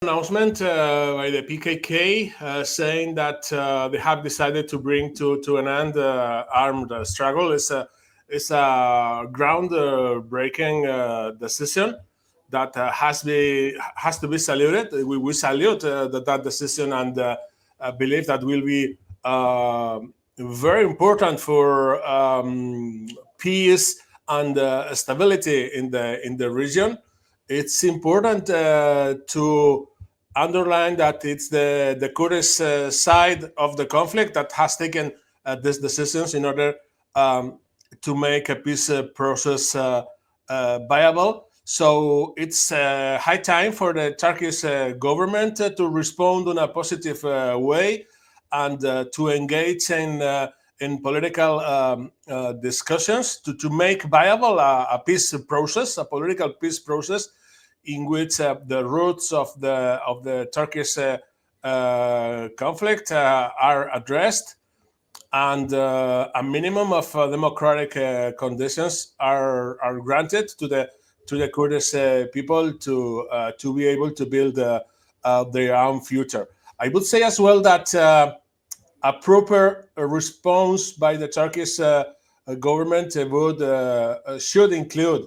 announcement by the PKK saying that they have decided to bring to an end armed struggle. It's a ground-breaking decision that has to be saluted. We salute that decision and believe that will be very important for peace and stability in the region. It's important to underline that it's the Kurdish side of the conflict that has taken these decisions in order to make a peace process viable. So it's high time for the Turkish government to respond in a positive way and to engage in political discussions to make viable a peace process, a political peace process, in which the roots of the Turkish conflict are addressed, and a minimum of democratic conditions are granted to the Kurdish people to be able to build their own future. I would say as well that a proper response by the Turkish government should include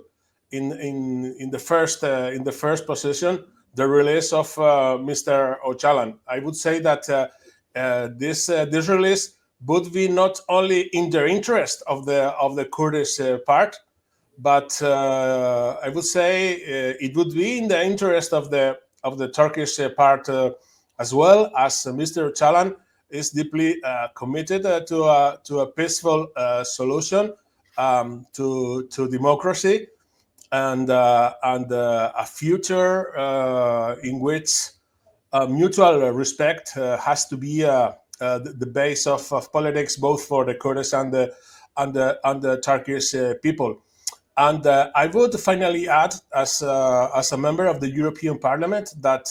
in the first position the release of Mr. Ocalan. I would say that this release would be not only in the interest of the Kurdish part, but I would say it would be in the interest of the Turkish part as well, as Mr. Ocalan is deeply committed to a peaceful solution to democracy and a future in which mutual respect has to be the base of politics, both for the Kurdish and the Turkish people. And I would finally add, as a member of the European Parliament, that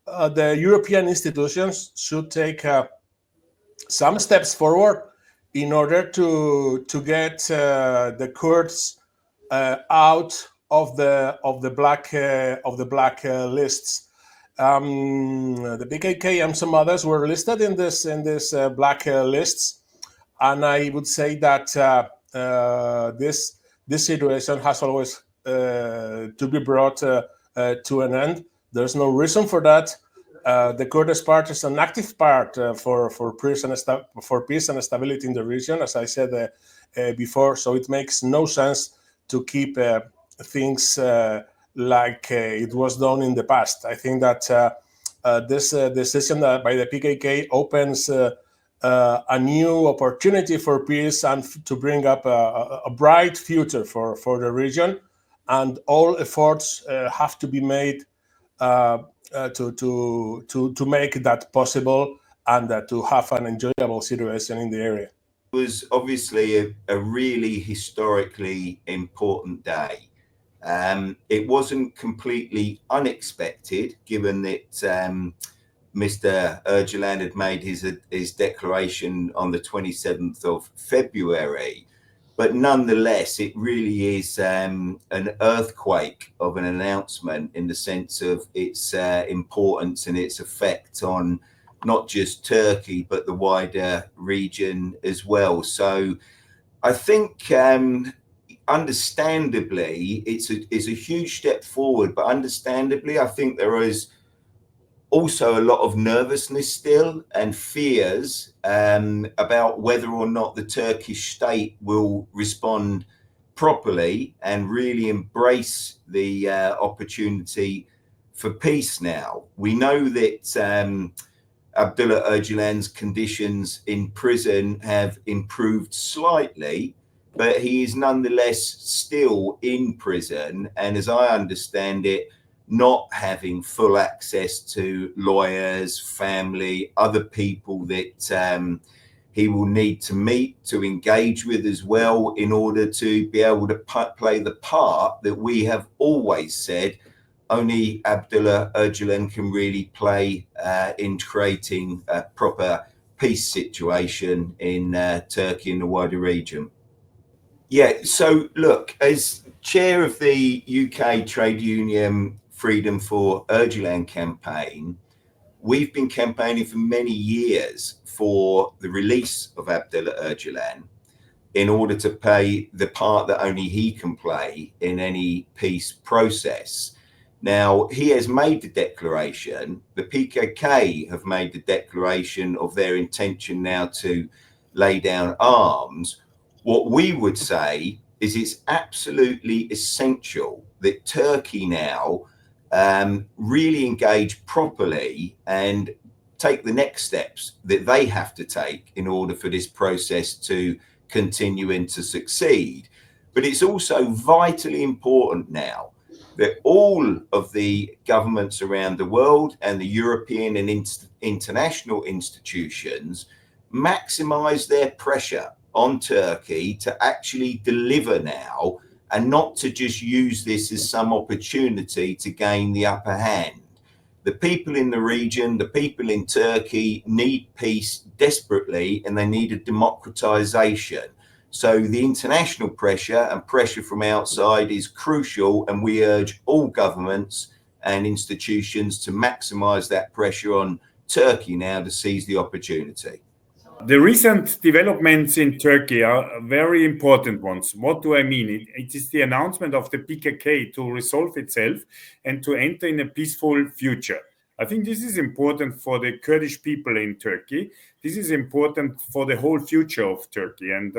the European institutions should take some steps forward in order to get the Kurds out of the black lists. The PKK and some others were listed in this black lists, and I would say that this situation has always to be brought to an end. There's no reason for that. The Kurdish part is an active part for peace and stability in the region, as I said before. So it makes no sense to keep things like it was done in the past. I think that this decision by the PKK opens a new opportunity for peace and to bring up a bright future for the region, and all efforts have to be made to make that possible and to have an enjoyable situation in the area. It was obviously a really historically important day. It wasn't completely unexpected, given that Mr. Öcalan had made his declaration on the 27th of February. But nonetheless, it really is an earthquake of an announcement in the sense of its importance and its effect on not just Turkey, but the wider region as well. So I think understandably, it's a huge step forward, but understandably, I think there is also a lot of nervousness still and fears about whether or not the Turkish state will respond properly and really embrace the opportunity for peace now. We know that Abdullah Öcalan's conditions in prison have improved slightly, but he is nonetheless still in prison, and as I understand it, not having full access to lawyers, family, other people that he will need to meet, to engage with as well, in order to be able to play the part that we have always said only Abdullah Öcalan can really play in creating a proper peace situation in Turkey and the wider region. Yeah, so look, as chair of the UK Trade Union Freedom for Öcalan campaign, we've been campaigning for many years for the release of Abdullah Öcalan in order to play the part that only he can play in any peace process. Now, he has made the declaration. The PKK have made the declaration of their intention now to lay down arms. What we would say is it's absolutely essential that Turkey now really engage properly and take the next steps that they have to take in order for this process to continue and to succeed. But it's also vitally important now that all of the governments around the world and the European and international institutions maximize their pressure on Turkey to actually deliver now, and not to just use this as some opportunity to gain the upper hand. The people in the region, the people in Turkey need peace desperately, and they need a democratization. So the international pressure and pressure from outside is crucial, and we urge all governments and institutions to maximize that pressure on Turkey now to seize the opportunity. The recent developments in Turkey are very important ones. What do I mean? It is the announcement of the PKK to resolve itself and to enter in a peaceful future. I think this is important for the Kurdish people in Turkey. This is important for the whole future of Turkey. And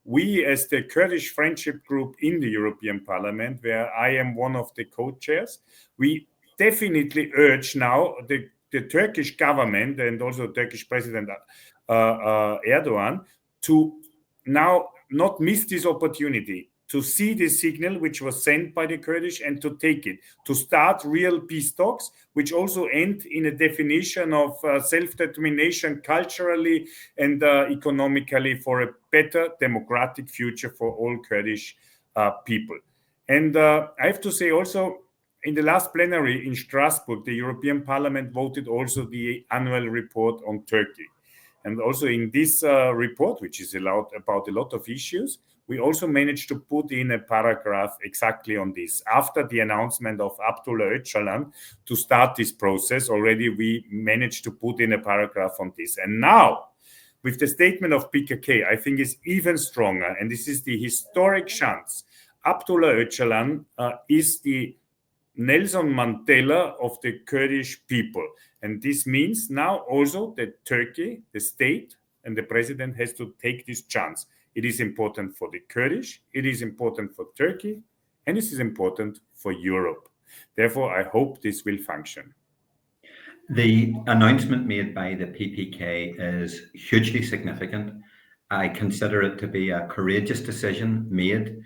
we, as the Kurdish Friendship Group in the European Parliament, where I am one of the co-chairs, we definitely urge now the Turkish government and also Turkish President Erdogan to now not miss this opportunity, to see the signal which was sent by the Kurdish and to take it, to start real peace talks, which also end in a definition of self-determination culturally and economically for a better democratic future for all Kurdish people. And I have to say also, in the last plenary in Strasbourg, the European Parliament voted also the annual report on Turkey. And also in this report, which is about a lot of issues, we also managed to put in a paragraph exactly on this. After the announcement of Abdullah Öcalan to start this process, already we managed to put in a paragraph on this. And now, with the statement of PKK, I think is even stronger. And this is the historic chance. Abdullah Öcalan is the Nelson Mandela of the Kurdish people. And this means now also that Turkey, the state, and the president has to take this chance. It is important for the Kurdish, it is important for Turkey, and it is important for Europe. Therefore, I hope this will function. The announcement made by the PPK is hugely significant. I consider it to be a courageous decision made,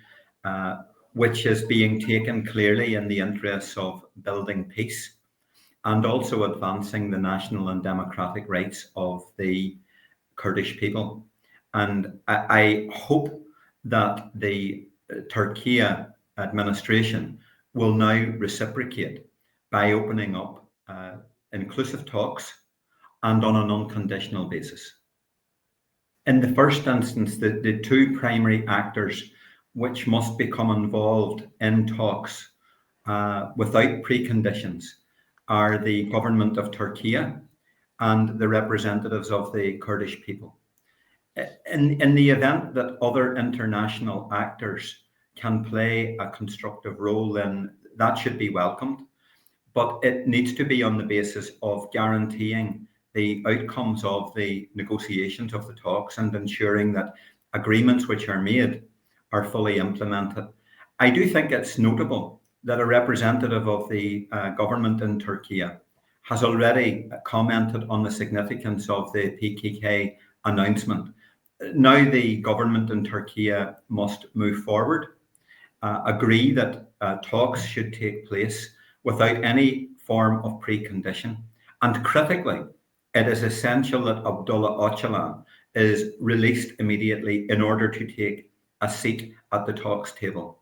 which is being taken clearly in the interests of building peace and also advancing the national and democratic rights of the Kurdish people. And I hope that the Turkey administration will now reciprocate by opening up inclusive talks and on an unconditional basis. In the first instance, the two primary actors which must become involved in talks without preconditions are the government of Turkey and the representatives of the Kurdish people. In the event that other international actors can play a constructive role, then that should be welcomed. But it needs to be on the basis of guaranteeing the outcomes of the negotiations of the talks and ensuring that agreements which are made are fully implemented. I do think it's notable that a representative of the government in Turkey has already commented on the significance of the PKK announcement. Now the government in Turkey must move forward, agree that talks should take place without any form of precondition. And critically, it is essential that Abdullah Öcalan is released immediately in order to take a seat at the talks table.